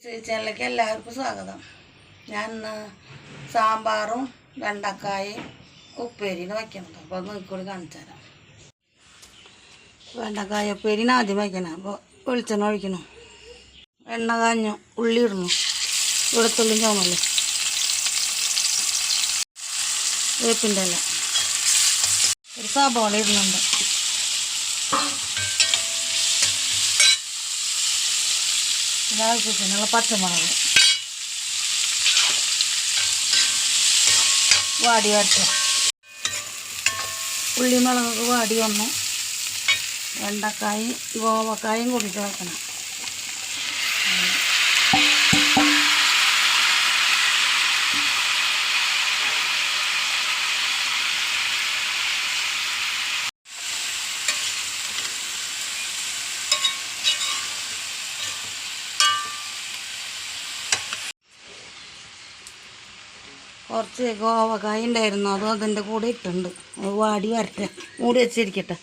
ചാനലിലേക്ക് എല്ലാവർക്കും സ്വാഗതം. ഞാൻ ഇന്ന് സാമ്പാറും വെണ്ടക്കായും ഉപ്പേരിന് വയ്ക്കുന്നത്. അപ്പോൾ അത് നിൽക്കൂടി കാണിച്ചു തരാം. വെണ്ടക്കായ ഉപ്പേരിന് ആദ്യം വയ്ക്കണം. അപ്പോൾ വെളിച്ചെണ്ണ ഒഴിക്കണം, എണ്ണ കാഞ്ഞു, ഉള്ളി ഇടണം, വെളുത്തുള്ളി ചുമല്ല, വേപ്പിൻ്റെ ഇല, ഒരു സവാള ഇടുന്നുണ്ട്, ആവശ്യത്തിനുള്ള പച്ചമുളക്, വാടി വരട്ടെ. ഉള്ളി മുളകൊക്കെ വാടി വന്നു. വെണ്ടക്കായും ഗോവക്കായും കൂടിയിട്ട് വെക്കണം. കുറച്ച് ഗോവക്കായ ഉണ്ടായിരുന്നു, അതും അതിൻ്റെ കൂടെ ഇട്ടുണ്ട്. വാടി വരട്ടെ, മൂടി വെച്ചിരിക്കട്ടെ.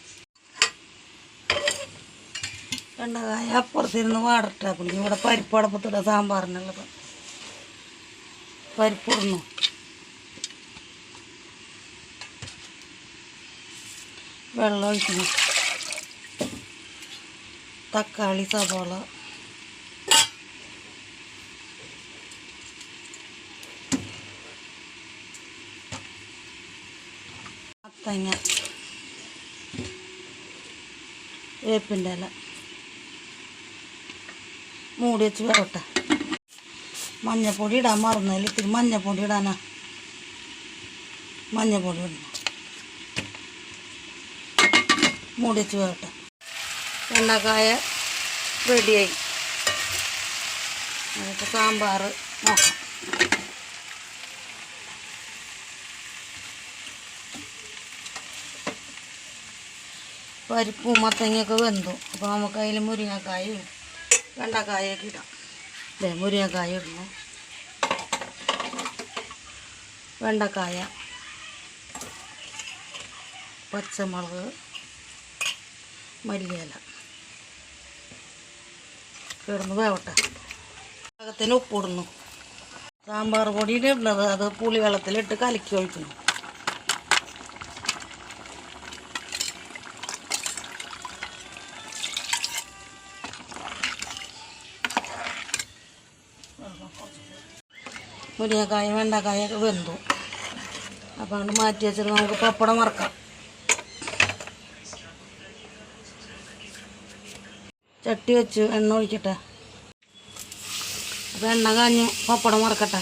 വെണ്ടക്കായ അപ്പുറത്തിരുന്ന് വാടട്ടെ. പുള്ളി ഇവിടെ പരിപ്പ് അടപ്പത്തിട സാമ്പാറിനുള്ളത്. പരിപ്പിടുന്നു, വെള്ളം ഒഴിക്കണം, തക്കാളി, സവാള, മത്തങ്ങ, വേപ്പിൻ്റെ ഇല, മൂടി വെച്ച് വരട്ടെ. മഞ്ഞപ്പൊടി ഇടാൻ മറന്നതിൽ ഇത്തിരി മഞ്ഞപ്പൊടി ഇടാനാ. മഞ്ഞപ്പൊടി ഇടണം, മൂടി വെച്ച് വരട്ടെ. വെണ്ടക്കായ റെഡിയായി. അതിപ്പോൾ സാമ്പാർ നോക്കാം. പരിപ്പും മത്തങ്ങയൊക്കെ വെന്തു. അപ്പോൾ നമുക്ക് അതിൽ മുരിങ്ങക്കായും വെണ്ടക്കായൊക്കെ ഇടാം. അല്ലേ, മുരിങ്ങക്കായ ഇടുന്നു, വെണ്ടക്കായ, പച്ചമുളക്, മല്ലിയില കിടന്ന് വേവട്ടെ. പാകത്തിന് ഉപ്പിടുന്നു. സാമ്പാർ പൊടിയിൽ ഇടുന്നത് അത് പുളി വെള്ളത്തിലിട്ട് കലക്കി ഒഴിക്കണം. മുരിങ്ങക്കായും വെണ്ടക്കായൊക്കെ വെന്തു. അപ്പോൾ അങ്ങോട്ട് മാറ്റി വെച്ചിട്ട് നമുക്ക് പപ്പടം വറക്കാം. ചട്ടി വെച്ച് എണ്ണ ഒഴിക്കട്ടെ. അപ്പോൾ എണ്ണ കാഞ്ഞ് പപ്പടം വറക്കട്ടെ.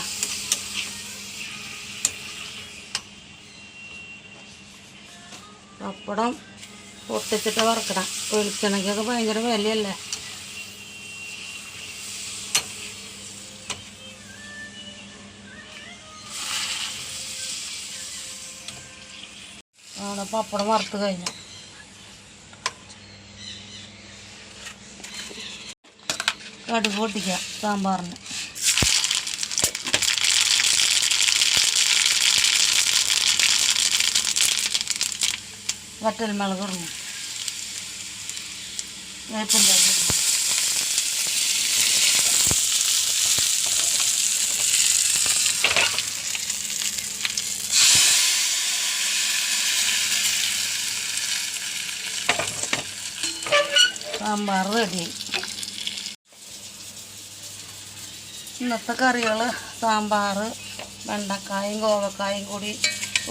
പപ്പടം പൊട്ടിച്ചിട്ട് വറക്കണം. വെളിച്ചെണ്ണയ്ക്കൊക്കെ ഭയങ്കര വിലയല്ലേ. അവിടെ പപ്പടം വറുത്ത് കഴിഞ്ഞു. കടുക് പൊട്ടിക്കുക സാമ്പാറിന്. വറ്റൽമുളക് ഇടണം, വേപ്പിൻ്റെ ഇല ഇടണം, സാമ്പാർ റെഡി. ഇന്നത്തെ കറികൾ സാമ്പാർ, വെണ്ടക്കായും ഗോവക്കായും കൂടി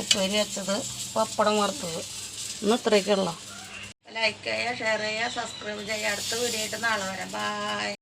ഉപ്പേരി വെച്ചത്, പപ്പടം വറുത്തത്. ഇന്ന് ഇത്രയൊക്കെയുള്ളൂ. ലൈക്ക് ചെയ്യുക, ഷെയർ ചെയ്യുക, സബ്സ്ക്രൈബ് ചെയ്യുക. അടുത്ത വീഡിയോ ആയിട്ട് നാളെ വരാം. ബായ്.